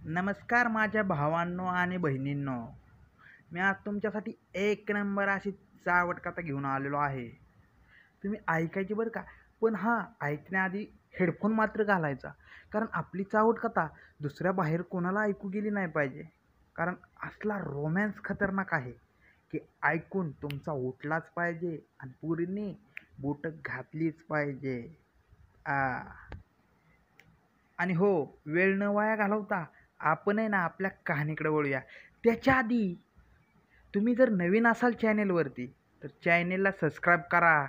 नमस्कार माझ्या भावांनो आणि बहिणींनो. मी आज तुमच्यासाठी एक नंबर अशी चावट कथा घेऊन आलेलो आहे. तुम्ही ऐकायची बरं का. पण ऐकण्याआधी हेडफोन मात्र घालायचा. कारण आपली चावट कथा दुसऱ्या बाहेर कोणाला ऐकू गेली नाही पाहिजे. कारण असला रोमॅन्स खतरनाक आहे की ऐकून तुमचा उठलाच पाहिजे आणि पोरींनी बोटं घातलीच पाहिजे. आ आणि हो, वेळ न वाया घालवता आपण आहे ना आपल्या कहाणीकडे वळूया. त्याच्या आधी तुम्ही जर नवीन असाल चॅनेलवरती तर चॅनेलला सबस्क्राईब करा.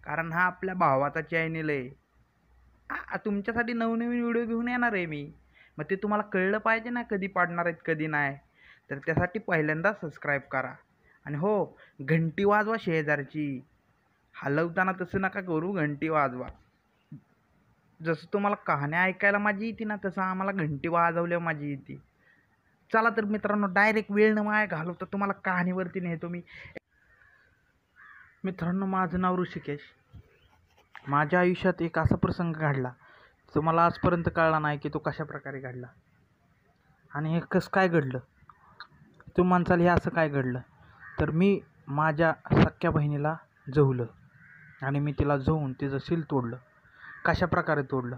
कारण हा आपल्या भावाचा चॅनेल आहे. तुमच्यासाठी नवनवीन व्हिडिओ घेऊन येणार आहे मी. मग ते तुम्हाला कळलं पाहिजे ना कधी पाडणार आहेत कधी नाही. तर त्यासाठी पहिल्यांदा सबस्क्राईब करा. आणि हो, घंटी वाजवा शेजारची. हलवताना तसं नका करू, घंटी वाजवा. जसं तुम्हाला कहाण्या ऐकायला माझी येते ना तसं आम्हाला घंटी वाजवल्यावर माझी येते. चला तर मित्रांनो, डायरेक्ट वेळ न वाया घालवता तुम्हाला कहाणीवरती नेतो मी. मित्रांनो, माझं नाव ऋषिकेश. माझ्या आयुष्यात एक असा प्रसंग घडला तो मला आजपर्यंत कळला नाही की तो कशा प्रकारे घडला आणि हे कसं काय घडलं. तुम्ही म्हणसाल हे असं काय घडलं, तर मी माझ्या सख्ख्या बहिणीला जवलं आणि मी तिला जवून तिचं सील तोडलं. कशा प्रकारे तोडलं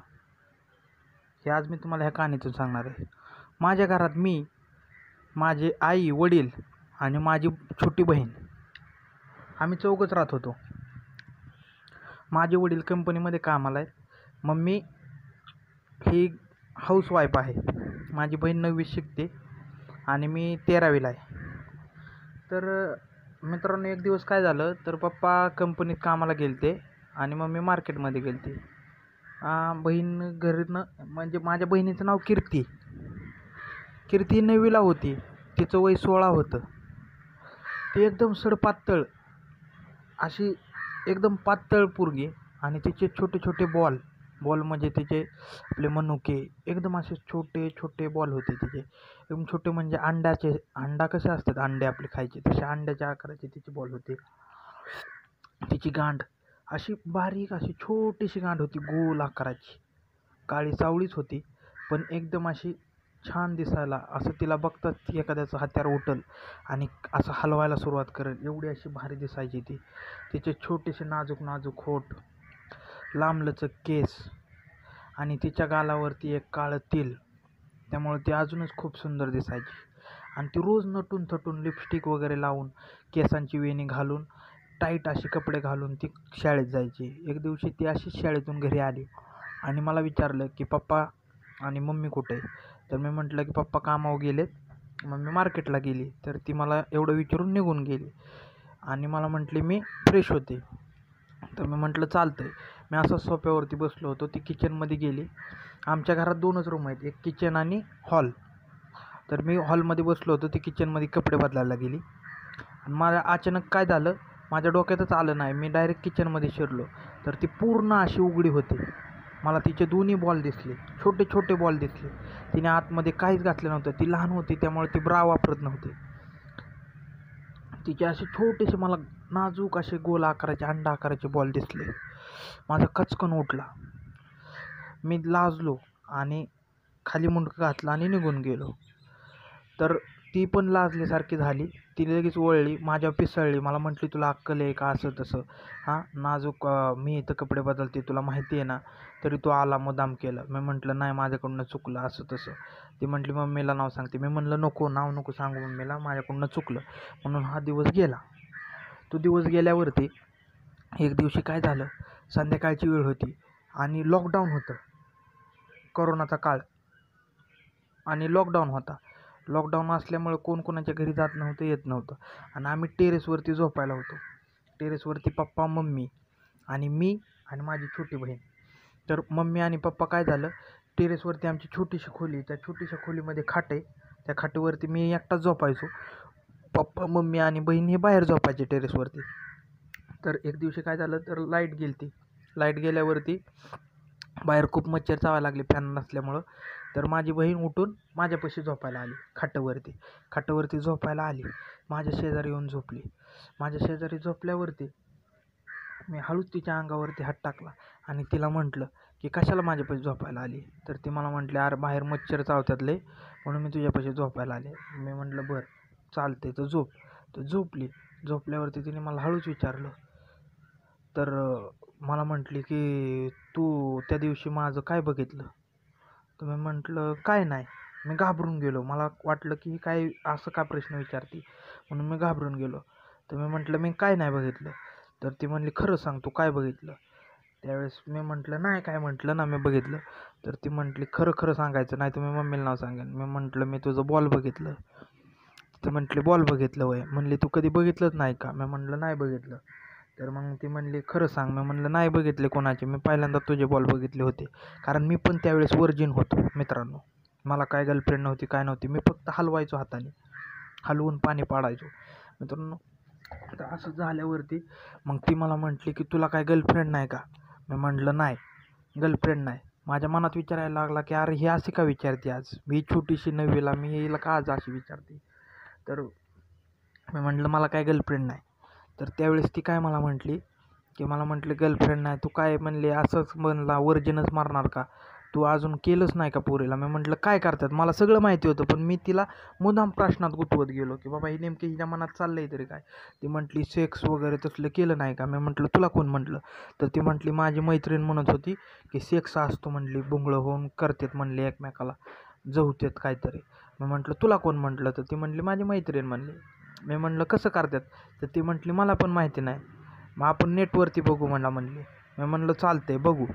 हे आज मी तुम्हाला ह्या कहाणीतून सांगणार आहे. माझ्या घरात मी, माझे आई वडील आणि माझी छोटी बहीण आम्ही चौघंच राहत होतो. माझे वडील कंपनीमध्ये कामाला आहेत. मम्मी ही हाऊसवाईफ आहे. माझी बहीण 9वीत शिकते आणि मी 13वीला आहे. तर मित्रांनो, एक दिवस काय झालं तर पप्पा कंपनीत कामाला गेलते आणि मम्मी मार्केटमध्ये गेलती. बहीण घरनं म्हणजे माझ्या बहिणीचं नाव कीर्ती. कीर्ती 9वीला होती. तिचं वय 16 होतं. ती एकदम सडपातळ अशी एकदम पातळ पोरगी आणि तिचे छोटे छोटे बॉल म्हणजे तिचे आपले मनुके एकदम असे छोटे छोटे बॉल होते तिचे. एकदम छोटे म्हणजे अंडा कसे असतात अंडे आपले खायचे तसे अंड्याच्या आकाराचे तिचे बॉल होते. तिची गांड अशी बारीक अशी छोटीशी गांड होती, गोल आकाराची. काळी सावळीच होती पण एकदम अशी छान दिसायला. असं तिला बघताच एखाद्याचं हत्यार उठल आणि असं हलवायला सुरुवात करेल एवढी अशी भारी दिसायची ती. तिचे छोटेसे नाजूक नाजूक होठ, लांबलचक केस आणि तिच्या गालावरती एक काळं तिल, त्यामुळे ती अजूनच खूप सुंदर दिसायची. आणि ती रोज नटून थटून लिपस्टिक वगैरे लावून केसांची वेणी घालून टाईट असे कपडे घालून ती शाळेत जायची. एक दिवशी ती अशीच शाळेतून घरी आली आणि मला विचारलं की पप्पा आणि मम्मी कुठे. तर मी म्हटलं की पप्पा कामावर गेलेत, मम्मी मार्केटला गेली. तर ती मला एवढं विचारून निघून गेली आणि मला म्हटली मी फ्रेश होते. तर मी म्हटलं चालतं आहे. मी असं सोफ्यावरती बसलो होतो. ती किचनमध्ये गेली. आमच्या घरात 2च रूम आहेत, एक किचन आणि हॉल. तर मी हॉलमध्ये बसलो होतो, ती किचनमध्ये कपडे बदलायला गेली आणि मला अचानक काय झालं माझ्या डोक्यातच आलं नाही. मी डायरेक्ट किचनमध्ये शिरलो तर ती पूर्ण अशी उघडी होती. मला तिचे दोन्ही बॉल दिसले, छोटे छोटे बॉल दिसले. तिने आतमध्ये काहीच घातलं नव्हतं. ती लहान होती त्यामुळे ती ब्रा वापरत नव्हती. तिचे असे छोटेसे मला नाजूक असे गोल आकाराचे अंडा आकाराचे बॉल दिसले. माझा कचकन उठला. मी लाजलो आणि खाली मुंडकं घातलं आणि निघून गेलो. तर ती पण लाजल्यासारखी झाली. ती लगेच वळली, माझ्यावर पिसळली. मला म्हटली तुला अक्कल आहे का असं तसं. नाजूक मी इथं कपडे बदलते तुला माहिती आहे ना, तरी तू आला मुद्दाम केलं. मी म्हटलं नाही माझ्याकडून चुकलं असं तसं. ती म्हटली मम्मीला नाव सांगते. मी म्हणलं नको, नाव नको सांगू मम्मीला, माझ्याकडून चुकलं. म्हणून हा दिवस गेला. तो दिवस गेल्यावरती एक दिवशी काय झालं, संध्याकाळची वेळ होती आणि लॉकडाऊन होतं, कोरोनाचा काळ आणि लॉकडाऊन होता. लॉकडाऊन असल्यामुळे कोण कोणाच्या घरी जात नव्हतं, येत नव्हतं आणि आम्ही टेरेसवरती झोपायला होतो. टेरेसवरती पप्पा मम्मी आणि मी आणि माझी छोटी बहीण. तर मम्मी आणि पप्पा काय झालं, टेरेसवरती आमची छोटीशी खोली, त्या छोटीशा खोलीमध्ये खाट आहे, त्या खाटेवरती मी एकटाच झोपायचो. पप्पा मम्मी आणि बहीण हे बाहेर झोपायचे टेरेसवरती. तर एक दिवशी काय झालं तर लाईट गेली. लाईट गेल्यावरती बाहेर खूप मच्छर चावायला लागले फॅन नसल्यामुळं. तर माझी बहीण उठून माझ्यापाशी झोपायला आली. खाटावरती झोपायला आली. माझ्या शेजारी येऊन झोपली. माझ्या शेजारी झोपल्यावरती मी हळूच तिच्या अंगावरती हात टाकला आणि तिला म्हटलं की कशाला माझ्यापाशी झोपायला आली. तर ती मला म्हटली, अरे बाहेर मच्छर चावतात लय, म्हणून मी तुझ्यापाशी झोपायला आले. मी म्हटलं बरं चालते तर झोप. तर झोपली. झोपल्यावरती तिने मला हळूच विचारलं, तर मला म्हटली की तू त्या दिवशी माझं काय बघितलं. तर मी म्हटलं काय नाही. मी घाबरून गेलो. मला वाटलं की ही काय असं का प्रश्न विचारते, म्हणून मी घाबरून गेलो. तर मी म्हटलं मी काय नाही बघितलं. तर ती म्हणली खरं सांग तू काय बघितलं. त्यावेळेस मी म्हटलं नाही काय म्हटलं ना मी बघितलं. तर ती म्हटली खरं खरं सांगायचं नाही तर मी मम्मीला नाव सांगेन. मी म्हटलं मी तुझं बॉल बघितलं. तर म्हटली बॉल बघितलं वय. म्हणली तू कधी बघितलंच नाही का. मी म्हटलं नाही बघितलं. तर मग ती म्हणली खरं सांग. मी म्हणलं नाही बघितले कोणाचे, मी पहिल्यांदा तुझे बॉल बघितले होते. कारण मी पण त्यावेळेस वर्जिन होतो मित्रांनो. मला काय गर्लफ्रेंड नव्हती काय नव्हती. मी फक्त हलवायचो हाताने, हलवून पाणी पाडायचो मित्रांनो. तर असं झाल्यावरती मग ती मला म्हटली की तुला काय गर्लफ्रेंड नाही का. मी म्हटलं नाही गर्लफ्रेंड नाही. माझ्या मनात विचारायला लागला की अरे ही अशी का विचारते आज, मी छोटीशी 9वीला, मी हिला का आज अशी विचारते. तर मी म्हटलं मला काय गर्लफ्रेंड नाही. तर त्यावेळेस ती काय मला म्हटली की मला म्हटली गर्लफ्रेंड नाही तू काय म्हणले असंच म्हणला वर्जिनच मारणार का, तू अजून केलंच नाही का पोरीला. मी म्हटलं काय करतात, मला सगळं माहिती होतं पण मी तिला मुद्दाम प्रश्नात गुंतवत गेलो की बाबा ही नेमकी हिच्या मनात चाललंय तरी काय. ती म्हटली सेक्स वगैरे तसलं केलं नाही का. मी म्हटलं तुला कोण म्हटलं. तर ती म्हटली माझी मैत्रीण म्हणत होती की सेक्स असतो म्हणली, बुंगळं होऊन करतात म्हणली एकमेकाला, जवतात काहीतरी. मी म्हटलं तुला कोण म्हटलं. तर ती म्हटली माझी मैत्रीण म्हणली. मी म्हटलं कसं करतात. तर ती म्हटली मला पण माहिती नाही, मग आपण नेटवरती बघू म्हणली. मी म्हटलं चालतंय बघू.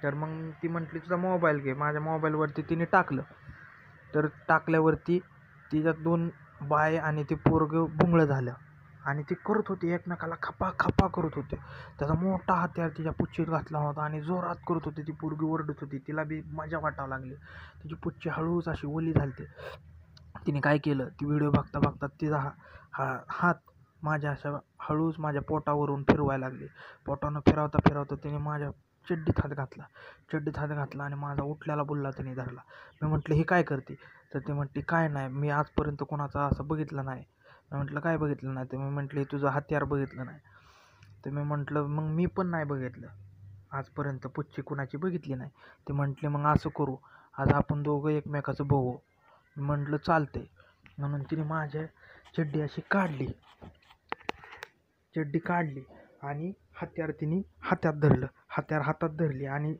तर मग ती म्हटली तुझा मोबाईल घे. माझ्या मोबाईलवरती तिने टाकलं. तर टाकल्यावरती तिच्यात 2 बाय आणि ते पोरगं बुंगळं झालं आणि ती करत होती एकमेकाला खपा खपा करत होते. त्याचा मोठा हत्यार तिच्या पुच्छीत घातला होता आणि जोरात करत होती. ती पोरगी ओरडत होती. तिला बी मजा वाटावं लागली. तिची पुच्छी हळूच अशी ओली झाली. तिने काय केलं, ती व्हिडिओ बघता बघता तिचा हात माझ्या अशा हळूच माझ्या पोटावरून फिरवायला लागली. पोटानं फिरवता फिरवता तिने माझ्या चड्डीत हात घातला आणि माझा उठल्याला बुल्ला तिने धरला. मी म्हटलं ही काय करते. तर ती म्हटली काय नाही, मी आजपर्यंत कोणाचं असं बघितलं नाही. मी म्हटलं काय बघितलं नाही. तर मी म्हटली तुझं हत्यार बघितलं नाही. तर मी म्हटलं मग मी पण नाही बघितलं आजपर्यंत, पुच्छी कुणाची बघितली नाही. ती म्हटली मग असं करू, आज आपण दोघं एकमेकाचं बघू. म्हटलं चालतंय. म्हणून तिने माझ्या चड्डी अशी चड्डी काढली आणि हत्यार तिने हत्यार हातात धरली आणि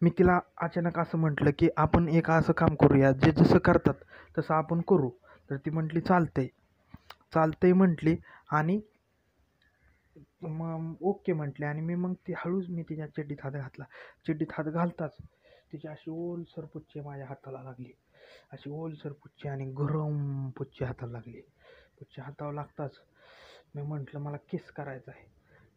मी तिला अचानक असं म्हटलं की आपण एक असं काम करूया, जे जसं करतात तसं आपण करू. तर ती म्हटली चालतंय म्हटली आणि मग ओके म्हटले. आणि मग ती हळूच मी तिच्या चड्डीत हात घालताच तिची अशी ओलसर पुच्छी माझ्या हाताला लागली. अशी ओलसर पुच्छी आणि गरम पुच्छी हाताला लागली. पुच्छी हातावर लागताच मी म्हटलं मला किस करायचा आहे.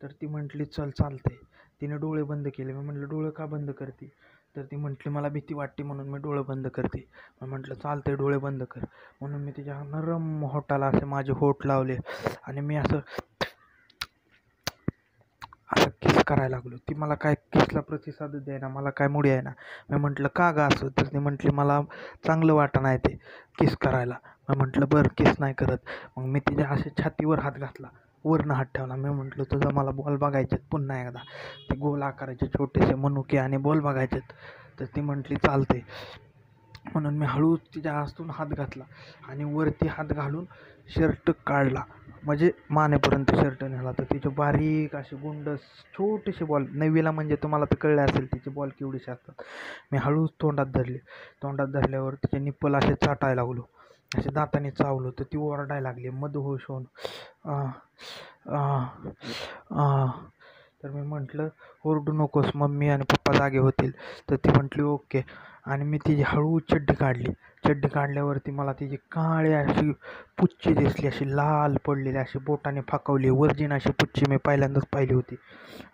तर ती म्हटली चल चालतंय. तिने डोळे बंद केले. मी म्हटलं डोळे का बंद करते. तर ती म्हटली मला भीती वाटते म्हणून मी डोळे बंद करते. मी म्हटलं चालतंय डोळे बंद कर. म्हणून मी तिच्या नरम होटाला असे माझे होठ लावले आणि मी असं किस करायला लागलो. ती मला काय किसला प्रतिसाद द्यायना, मला काय मुडी आहे ना. मी म्हटलं का गा असं. तर ती म्हटली मला चांगलं वाटत नाही ते किस करायला. मी म्हटलं बरं किस नाही करत. मग मी तिच्या असे छातीवर हात घातला, वरनं हात ठेवला. मी म्हटलं तुझं मला बॉल बघायचे पुन्हा एकदा, ते गोल आकाराचे छोटेसे मनुके आणि बॉल बघायचेत. तर ती म्हटली चालते. म्हणून मी हळूच तिच्या हातून हात घातला आणि वरती हात घालून शर्ट काढला, म्हणजे मानेपर्यंत शर्ट नेला. तर तिचे बारीक असे गुंड छोटेसे बॉल, 9वीला म्हणजे तुम्हाला तर कळले असेल तिचे बॉल केवढेसे असतात. मी हळूच तोंडात धरल्यावर तिचे निप्पल असे चाटायला लागलो, असे दाताने चावलो. तर ती ओरडायला लागली मदहोश होऊन. तर मी म्हटलं ओरडू नकोस, मम्मी आणि पप्पा जागे होतील. तर ती म्हटली ओके. आणि मी तिची हळू चड्डी काढल्यावरती मला तिची काळी अशी पुच्छी दिसली, अशी लाल पडलेली, अशी बोटाने फाकवली वर्जिन अशी पुच्छी मी पहिल्यांदाच पाहिली होती.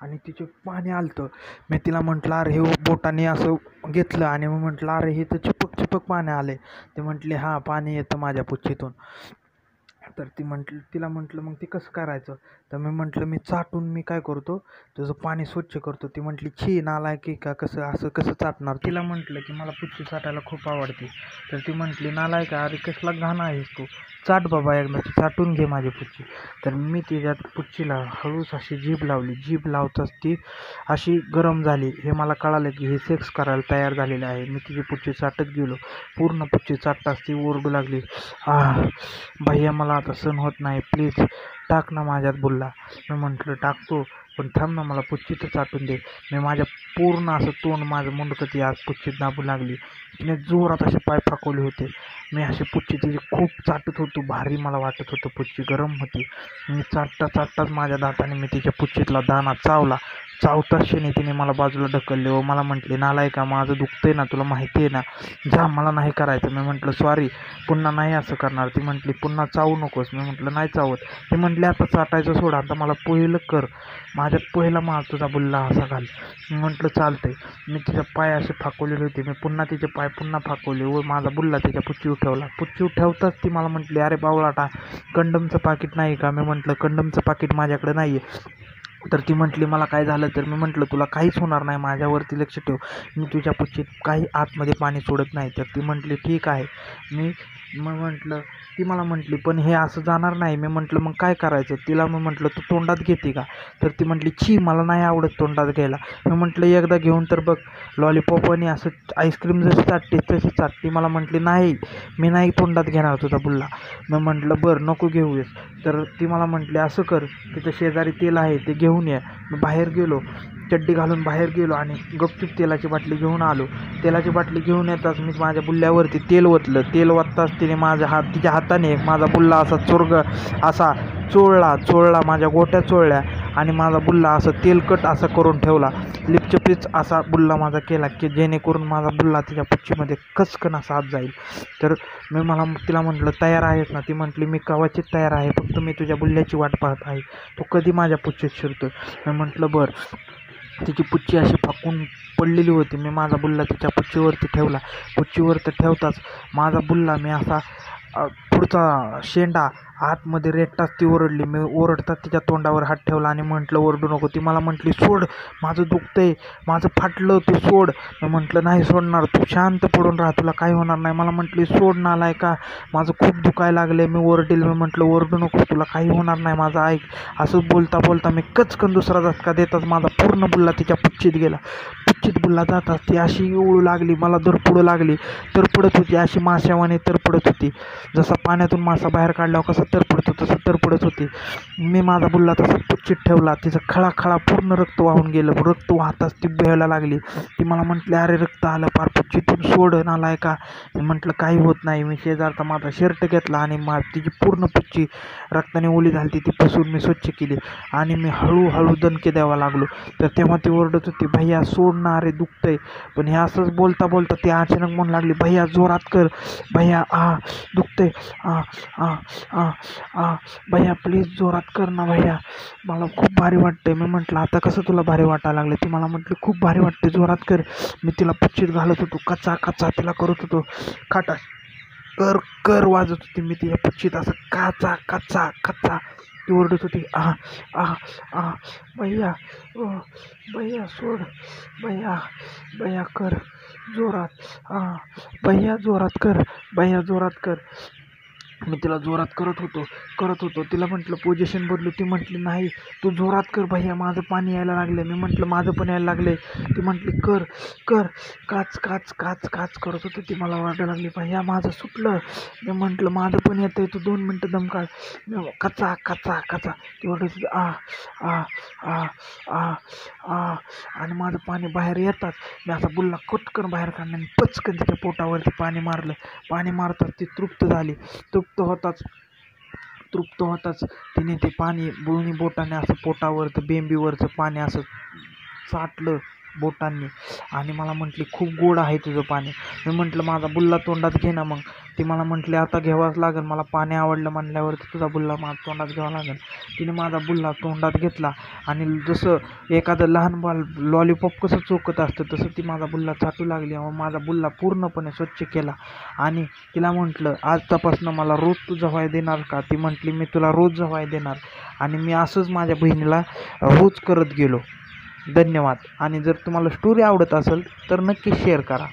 आणि तिचे पाणी आलतं. मी तिला म्हटलं अरे हे बोटाने असं घेतलं आणि मग म्हटलं अरे हे तर चिपक पाणी आले. ती म्हटली हां पाणी येतं माझ्या पुच्छीतून. तर तिला म्हटलं मग ते कसं करायचं. तर मी म्हटलं मी चाटून मी काय करतो तुझं पाणी स्वच्छ करतो. ती म्हटली छी नालायक आहे का, कसं असं कसं चाटणार. तिला म्हटलं की मला पुच्ची चाटायला खूप आवडते. तर ती म्हटली नालायक अरे कसला घाण आहेस तू, चाट बाबा एकदा चाटून घे माझी पुच्ची. तर मी तिच्यात पुच्चीला हळूच अशी जीभ लावली. जीभ लावताच ती अशी गरम झाली. हे मला कळालं की हे सेक्स करायला तयार झालेलं आहे. मी तिची पुच्ची चाटत गेलो. पूर्ण पुच्ची चाटताच ती ओरडू लागली, भैया मला आता सहन होत नाही, प्लीज टाक ना माझ्यात बुल्ला. मी म्हटलं टाकतो, पण थांब ना मला पुच्ची तर चाटून दे. मी माझ्या पूर्ण असं तोंड माझं मुंडकं ती आज पुच्चीत दाबू लागली. तिने जोरात असे पाय फाकवले होते. मी अशी पुच्ची तिची खूप चाटत होतो. भारी मला वाटत होतं, पुच्ची गरम होती. मी चाटताच माझ्या दाताने मी तिच्या पुच्चीतला दाणा चावला. चावताच क्षणी तिने मला बाजूला ढकलले व मला म्हटले नालायका माझं दुखतंय ना, तुला माहिती आहे ना, जा मला नाही करायचं. मी म्हटलं सॉरी, पुन्हा नाही असं करणार. ती म्हटली पुन्हा चावू नकोस. मी म्हटलं नाही चावत. ती म्हटली आता चाटायचं सोड, आता मला पहिलं कर, माझ्यात पहिला मार तुझा बुल्ला असा घाल. मी म्हटलं चालतंय. मी तिचे पाय असे फाकवलेले होते. मी पुन्हा तिचे पाय पुन्हा फाकवले व माझा बुल्ला तिच्या पुच्चीवर ठेवला. पुच्चीवर ठेवताच ती मला म्हटली अरे बावळाटा, कंडमचं पाकिट नाही का. मी म्हटलं कंडमचं पाकिट माझ्याकडे नाही आहे. तर ती म्हटली मला काय झालं. तर मी म्हटलं तुला काहीच होणार नाही, माझ्यावरती लक्ष ठेव, मी तुझ्या पुच्चीत काही आतमध्ये पाणी सोडत नाही. तर ती म्हटली ठीक आहे. मग म्हटलं, ती मला म्हटली पण हे असं जाणार नाही. मी म्हटलं मग काय करायचं. तिला मी म्हटलं तू तोंडात घेते का. तर ती म्हटली छी मला नाही आवडत तोंडात घ्यायला. मी म्हटलं एकदा घेऊन तर बघ, लॉलीपॉप आणि असं आईस्क्रीम जशी चाटते तशी चाट. ती मला म्हटली नाही मी नाही तोंडात घेणार तुझा बुल्ला. मी म्हटलं बरं नको घेऊयस. तर ती मला म्हटली असं कर, तिथं शेजारी तेल आहे ते घेऊन ये. मी बाहेर गेलो, चड्डी घालून बाहेर गेलो आणि गपचूप तेलाची बाटली घेऊन आलो. तेलाची बाटली घेऊन येताच मी माझ्या बुल्ल्यावरती तेल ओतलं. तेल ओतताच तिने तिच्या हाताने माझा बुल्ला असा असा चोळला, माझ्या गोट्या चोळल्या आणि माझा बुल्ला असं तेलकट असा करून ठेवला. लिपचपीच असा बुल्ला माझा केला की जेणेकरून माझा बुल्ला तिच्या पुच्चीमध्ये कचकन असा आत जाईल. तर तिला म्हटलं तयार आहेस ना. ती म्हटली मी कवाचीच तयार आहे, फक्त मी तुझ्या बुल्ल्याची वाट पाहत आहे, तो कधी माझ्या पुच्चीत शिरतोय. मी म्हटलं बरं. तिची पुच्ची अशी फाकून पडलेली होती. मी माझा बुल्ला तिच्या पुच्चीवरती ठेवला. पुच्चीवरती ठेवताच माझा बुल्ला मी असा पुढचा शेंडा आतमध्ये रेटताच ती ओरडली. मी ओरडताच तिच्या तोंडावर हात ठेवला आणि म्हटलं ओरडू नको. ती मला म्हटली सोड, माझं दुखतंय, माझं फाटलं, तू सोड. मी म्हटलं नाही सोडणार, तू शांत पडून राहा, तुला काही होणार नाही. मला म्हटली सोड नालाय का, माझं खूप दुखायला लागलं. मी ओरडेल. मी म्हटलं ओरडू नको, तुला काही होणार नाही, माझं ऐक. असं बोलता मी कचकन दुसरा झटका देताच माझा पूर्ण बुल्ला तिच्या पुच्चीत गेला. पुच्चीत बुल्ला जाताच ती अशी ओळू लागली, मला धरपडू लागली. तरपडत होती अशी माशावाने तरपडत होती. जसा पाण्यातून मासा बाहेर काढल्यावर कसं तरपडतो तसं तरपडत होती. मी माझा बुल्ला तसा पुच्चीत ठेवला. तिचं खळाखळा पूर्ण रक्त वाहून गेलं. रक्त वाहताच ती बेहायला लागली. ती मला म्हटली अरे रक्त आलं पार पुच्चीतून, सोड नालाय का. मी म्हटलं काही होत नाही. मी शेजारचा माझा शर्ट घेतला आणि तिची पूर्ण पुच्ची रक्ताने ओली झाली. ती पुसून मी स्वच्छ केली आणि मी हळूहळू दणके द्यावा लागलो. तर तेव्हा ती ओरडत होती भैया सोड ना, अरे दुखतंय. पण हे असंच बोलता ती अचानक म्हणू लागली भैया जोरात कर, भैया दुखतंय, भैया प्लीज जोरात कर ना भैया, मला खूप भारी वाटतंय. मी म्हटलं आता कसं तुला भारी वाटायला लागलं. ती मला म्हटली खूप भारी वाटते, जोरात कर. मी तिला पुच्चीत घालत होतो, कचा तिला करत होतो, खाटा कर वाजत होती मी तिच्या पुच्चीत असं कचा. ती ओरडत होती भैया भैया सोड, भैया कर जोरात, भैया जोरात कर. मी तिला जोरात करत होतो. तिला म्हटलं पोझिशन बदलू. ती म्हटली नाही तू जोरात कर भैया, माझं पाणी यायला लागलं. मी म्हटलं माझं पण यायला लागलंय. ती म्हटली कर काच करत होती. ती मला वाटायला लागली भैया माझं सुटलं. मी म्हटलं माझं पण येतंय, तू 2 मिनटं दम काढ. कचा. ती ओरडत होती आणि माझं पाणी बाहेर येतात मी असा बुल्ला कटकन बाहेर काढण्याने पचकन तिच्या पोटावरती पाणी मारलं. पाणी मारताच ती तृप्त झाली. तृप्त होताच तिने ते पाणी दोन्ही बोटाने असं पोटावरचं बेंबीवरचं पाणी असं चाटलं बोटांनी आणि मला म्हटली खूप गोड आहे तुझं पाणी. मी म्हटलं माझा बुल्ला तोंडात घे ना. मग ती मला म्हटली आता घ्यावाच लागेल, मला पाणी आवडलं म्हणल्यावरती तुझा बुल्ला माझा तोंडात घ्यावा लागेल. तिने माझा बुल्ला तोंडात घेतला आणि जसं एखादं लहान बाल लॉलीपॉप कसं चोखत असतं तसं ती माझा बुल्ला चाटू लागली. मग माझा बुल्ला पूर्णपणे स्वच्छ केला आणि तिला म्हटलं आजपासून मला रोज तू जवाय देणार का. ती म्हटली मी तुला रोज जवाय देणार आणि मी असंच माझ्या बहिणीला होच करत गेलो. धन्यवाद. आणि जर तुम्हाला स्टोरी आवडत असेल तर नक्की शेअर करा.